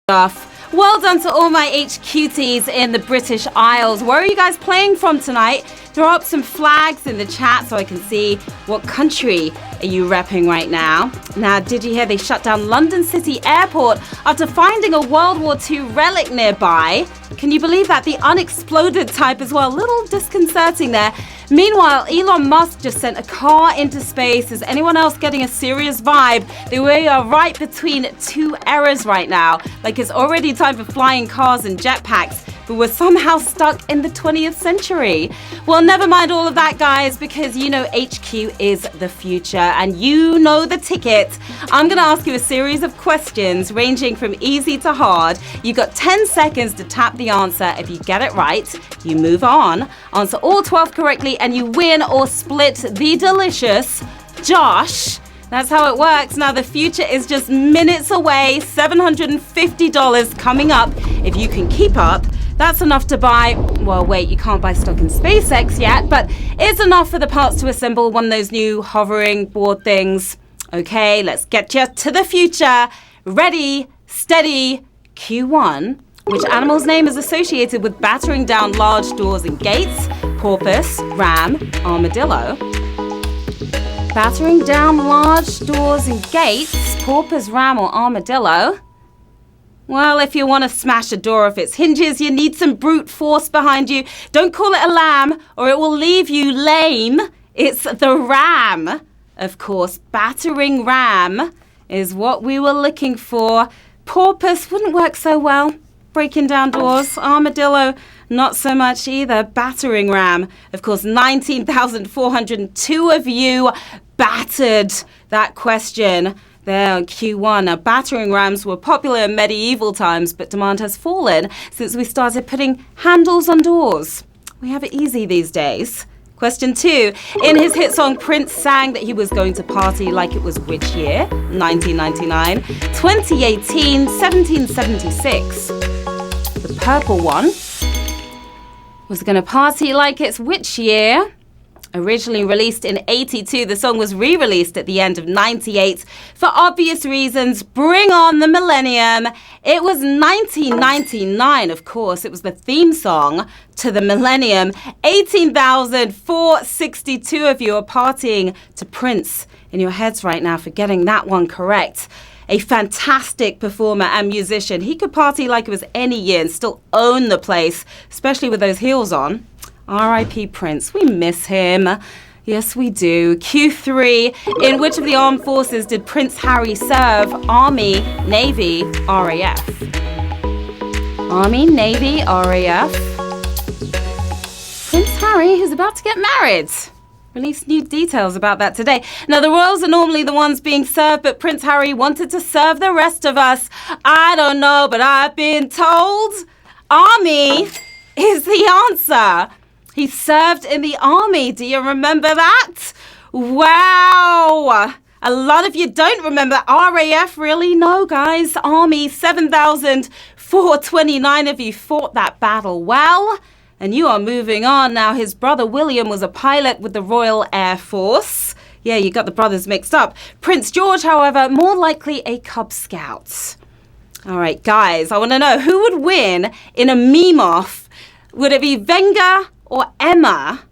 Off. Well done to all my HQTs in the British Isles. Where are you guys playing from tonight? Throw up some flags in the chat so I can see what country are you repping right now. Now, did you hear they shut down London City Airport after finding a World War II relic nearby? Can you believe that? The unexploded type as well. Little disconcerting there. Meanwhile, Elon Musk just sent a car into space. Is anyone else getting a serious vibe that we are right between two eras right now? Like it's already time for flying cars and jetpacks, but we're somehow stuck in the 20th century. Well, never mind all of that, guys, because you know HQ is the future and you know the ticket. I'm going to ask you a series of questions ranging from easy to hard. You got 10 seconds to tap the answer. If you get it right, you move on. Answer all 12 correctly and you win or split the delicious Josh. That's how it works. Now, the future is just minutes away. $750 coming up. If you can keep up, that's enough to buy, well, wait, you can't buy stock in SpaceX yet, but it's enough for the parts to assemble one of those new hovering board things. Okay, let's get you to the future. Ready, steady, Q1. Which animal's name is associated with battering down large doors and gates? Porpoise, ram, armadillo. Battering down large doors and gates, porpoise, ram, or armadillo? Well, if you want to smash a door off its hinges, you need some brute force behind you. Don't call it a lamb or it will leave you lame. It's the ram. Of course, battering ram is what we were looking for. Porpoise wouldn't work so well. Breaking down doors. Armadillo, not so much either. Battering ram. Of course, 19,402 of you battered that question there on Q1. Now, battering rams were popular in medieval times, but demand has fallen since we started putting handles on doors. We have it easy these days. Question 2. In his hit song, Prince sang that he was going to party like it was which year? 1999, 2018, 1776. The purple one was going to party like it's which year? Originally released in 82, the song was re-released at the end of 98 for obvious reasons. Bring on the millennium. It was 1999, of course. It was the theme song to the millennium. 18,462 of you are partying to Prince in your heads right now for getting that one correct. A fantastic performer and musician. He could party like it was any year and still own the place, especially with those heels on. R.I.P. Prince. We miss him. Yes, we do. Q3. In which of the armed forces did Prince Harry serve? Army, Navy, RAF. Army, Navy, RAF. Prince Harry, who's about to get married. Released new details about that today. Now, the royals are normally the ones being served, but Prince Harry wanted to serve the rest of us. I don't know, but I've been told Army is the answer. He served in the army. Do you remember that? Wow. A lot of you don't remember. RAF, really? No, guys. Army, 7,429 of you fought that battle well. And you are moving on. Now, his brother William was a pilot with the Royal Air Force. Yeah, you got the brothers mixed up. Prince George, however, more likely a Cub Scout. All right, guys, I want to know who would win in a meme-off. Would it be Venga or Emma?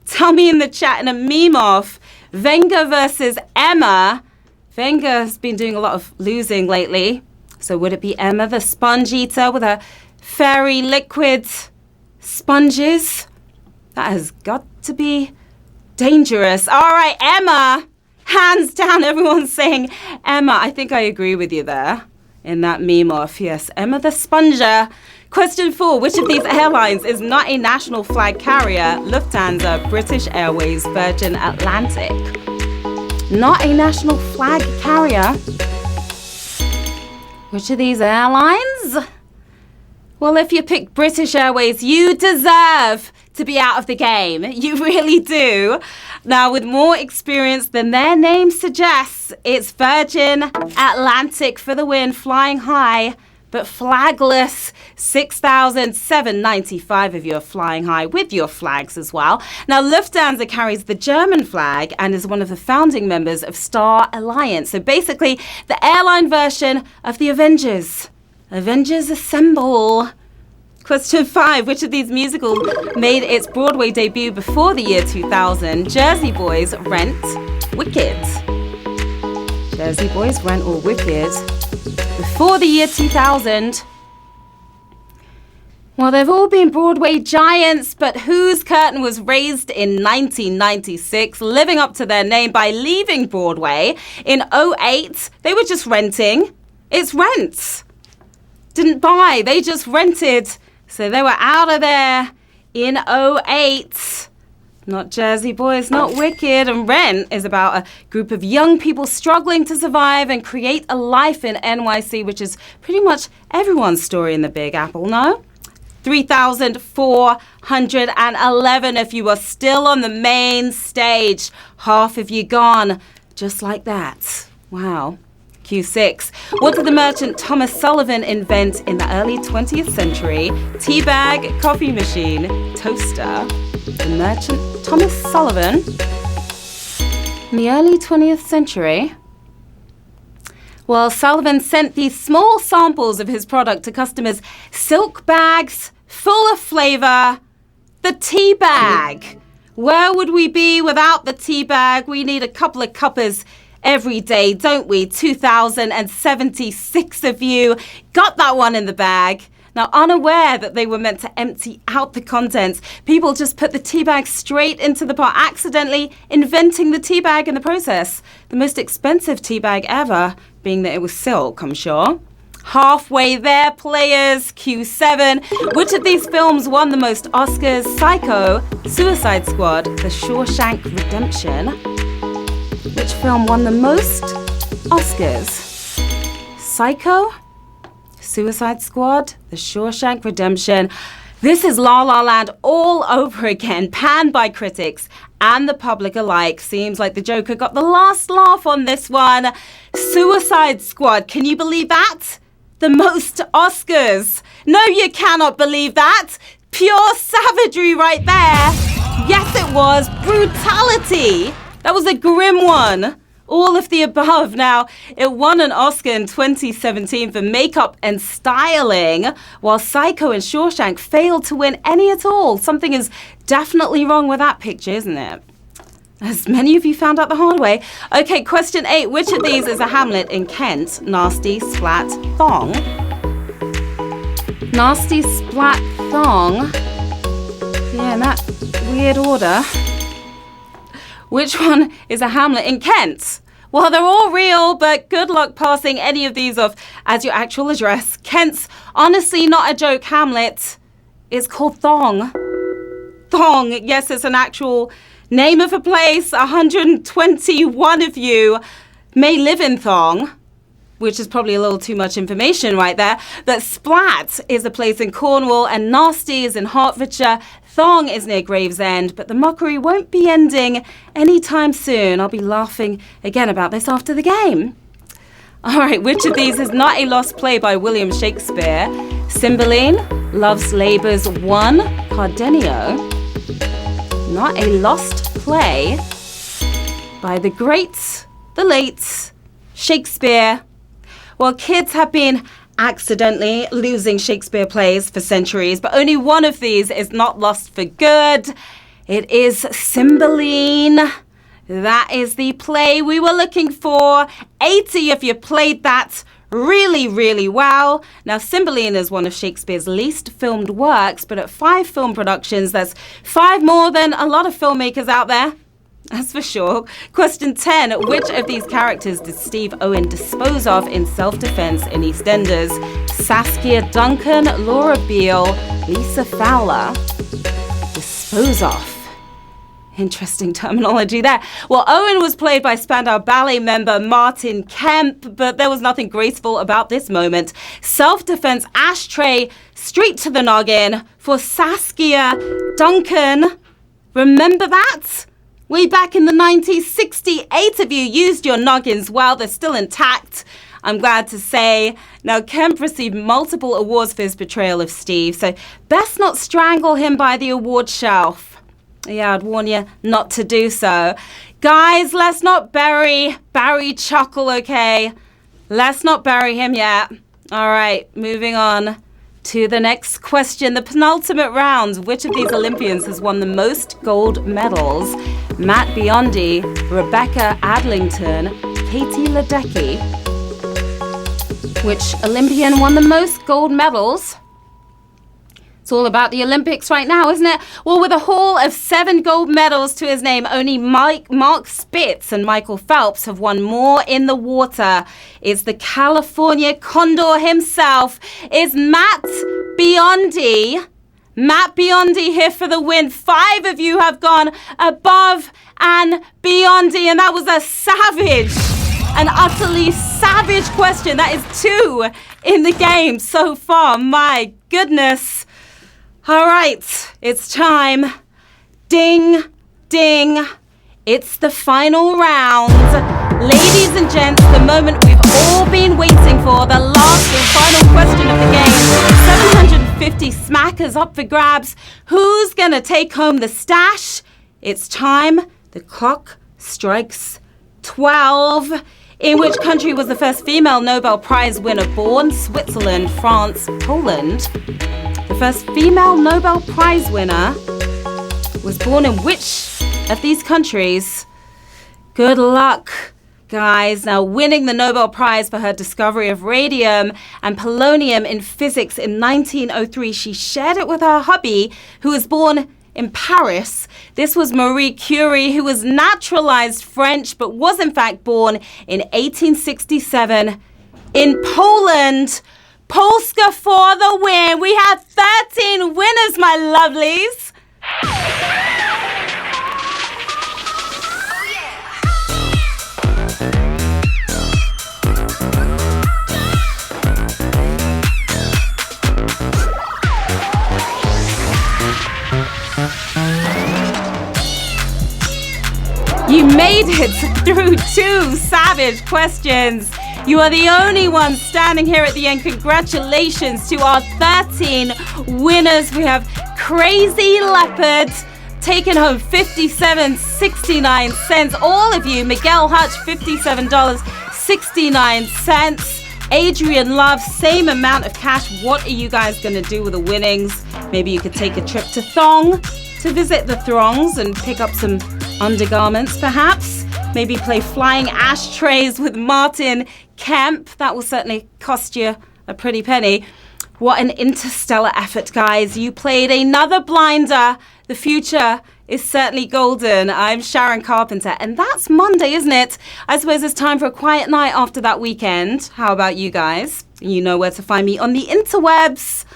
Tell me in the chat in a meme-off. Venga versus Emma. Venga has been doing a lot of losing lately. So would it be Emma, the sponge eater with her fairy liquid sponges? That has got to be dangerous. All right, Emma. Hands down, everyone's saying Emma. I think I agree with you there in that meme-off. Yes, Emma the sponger. Question 4. Which of these airlines is not a national flag carrier? Lufthansa, British Airways, Virgin Atlantic. Not a national flag carrier. Which of these airlines? Well, if you pick British Airways, you deserve to be out of the game. You really do. Now, with more experience than their name suggests, it's Virgin Atlantic for the win, flying high, but flagless. 6,795 of you are flying high with your flags as well. Now, Lufthansa carries the German flag and is one of the founding members of Star Alliance. So basically, the airline version of the Avengers. Avengers Assemble. Question 5. Which of these musicals made its Broadway debut before the year 2000? Jersey Boys, Rent, Wicked. Jersey Boys, Rent, or Wicked before the year 2000. Well, they've all been Broadway giants, but whose curtain was raised in 1996, living up to their name by leaving Broadway? In 2008, they were just renting. It's Rent. Didn't buy, they just rented. So they were out of there in 2008. Not Jersey Boys, not Wicked. And Rent is about a group of young people struggling to survive and create a life in NYC, which is pretty much everyone's story in the Big Apple, no? 3,411 if you are still on the main stage. Half of you gone. Just like that. Wow. Q6. What did the merchant Thomas Sullivan invent in the early 20th century? Teabag, coffee machine, toaster. The merchant Thomas Sullivan in the early 20th century. Well, Sullivan sent these small samples of his product to customers. Silk bags full of flavor. The tea bag. Where would we be without the tea bag? We need a couple of cuppers every day, don't we? 2,076 of you got that one in the bag. Now, unaware that they were meant to empty out the contents, people just put the tea bag straight into the pot, accidentally inventing the tea bag in the process. The most expensive tea bag ever, being that it was silk, I'm sure. Halfway there, players. Q7. Which of these films won the most Oscars? Psycho, Suicide Squad, The Shawshank Redemption. Which film won the most Oscars? Psycho, Suicide Squad, The Shawshank Redemption. This is La La Land all over again, panned by critics and the public alike. Seems like the Joker got the last laugh on this one. Suicide Squad, can you believe that? The most Oscars. No, you cannot believe that. Pure savagery right there. Yes, it was. Brutality. That was a grim one. All of the above. Now, it won an Oscar in 2017 for makeup and styling, while Psycho and Shawshank failed to win any at all. Something is definitely wrong with that picture, isn't it? As many of you found out the hard way. Okay, question 8. Which of these is a hamlet in Kent? Nasty, splat, thong. Nasty, splat, thong. Yeah, in that weird order. Which one is a hamlet in Kent? Well, they're all real, but good luck passing any of these off as your actual address. Kent's honestly not a joke hamlet. It's called Thong. Thong, yes, it's an actual name of a place. 121 of you may live in Thong, which is probably a little too much information right there. But Splat is a place in Cornwall and Nasty is in Hertfordshire. Thong is near Gravesend, but the mockery won't be ending anytime soon. I'll be laughing again about this after the game. All right, which of these is not a lost play by William Shakespeare? Cymbeline, Love's Labour's 1, Cardenio. Not a lost play by the great, the late Shakespeare. Well, kids have been accidentally losing Shakespeare plays for centuries, but only one of these is not lost for good. It is Cymbeline. That is the play we were looking for. 80 of you played that really, really well. Now, Cymbeline is one of Shakespeare's least filmed works, but at 5 film productions, that's 5 more than a lot of filmmakers out there. That's for sure. Question 10. Which of these characters did Steve Owen dispose of in self-defense in EastEnders? Saskia Duncan, Laura Beale, Lisa Fowler. Dispose of. Interesting terminology there. Well, Owen was played by Spandau Ballet member Martin Kemp, but there was nothing graceful about this moment. Self-defense ashtray straight to the noggin for Saskia Duncan. Remember that? Way back in the 90s, 68 of you used your noggins well. They're still intact, I'm glad to say. Now, Kemp received multiple awards for his portrayal of Steve, so best not strangle him by the award shelf. Yeah, I'd warn you not to do so. Guys, let's not bury Barry Chuckle, okay? Let's not bury him yet. All right, moving on to the next question. The penultimate round. Which of these Olympians has won the most gold medals? Matt Biondi, Rebecca Adlington, Katie Ledecky. Which Olympian won the most gold medals? It's all about the Olympics right now, isn't it? Well, with a haul of 7 gold medals to his name, only Mark Spitz and Michael Phelps have won more in the water. It's the California Condor himself. It's Matt Biondi. Matt Biondi here for the win. 5 of you have gone above and Biondi, and that was a savage, an utterly savage question. That is 2 in the game so far. My goodness. All right, it's time. Ding, ding. It's the final round. Ladies and gents, the moment we've all been waiting for, the last and final question of the game. 750 smackers up for grabs. Who's going to take home the stash? It's time. The clock strikes 12. In which country was the first female Nobel Prize winner born? Switzerland, France, Poland. The first female Nobel Prize winner was born in which of these countries? Good luck, guys. Now, winning the Nobel Prize for her discovery of radium and polonium in physics in 1903, she shared it with her hubby, who was born in Paris. This was Marie Curie, who was naturalized French, but was in fact born in 1867 in Poland. Polska for the win. We had 13 winners, my lovelies. You made it through 2 savage questions. You are the only ones standing here at the end. Congratulations to our 13 winners. We have Crazy Leopard taking home $57.69. All of you, Miguel Hutch, $57.69. Adrian Love, same amount of cash. What are you guys going to do with the winnings? Maybe you could take a trip to Thong to visit the throngs and pick up some undergarments, perhaps. Maybe play flying ashtrays with Martin Kemp. That will certainly cost you a pretty penny. What an interstellar effort, guys. You played another blinder. The future is certainly golden. I'm Sharon Carpenter, and that's Monday, isn't it? I suppose it's time for a quiet night after that weekend. How about you guys? You know where to find me on the interwebs.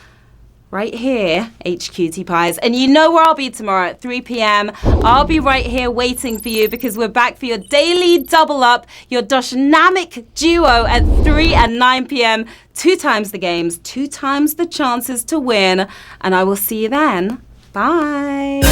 Right here, HQT Pies. And you know where I'll be tomorrow at 3 p.m. I'll be right here waiting for you because we're back for your daily double up, your dynamic duo at 3 and 9 p.m. 2 times the games, 2 times the chances to win. And I will see you then. Bye.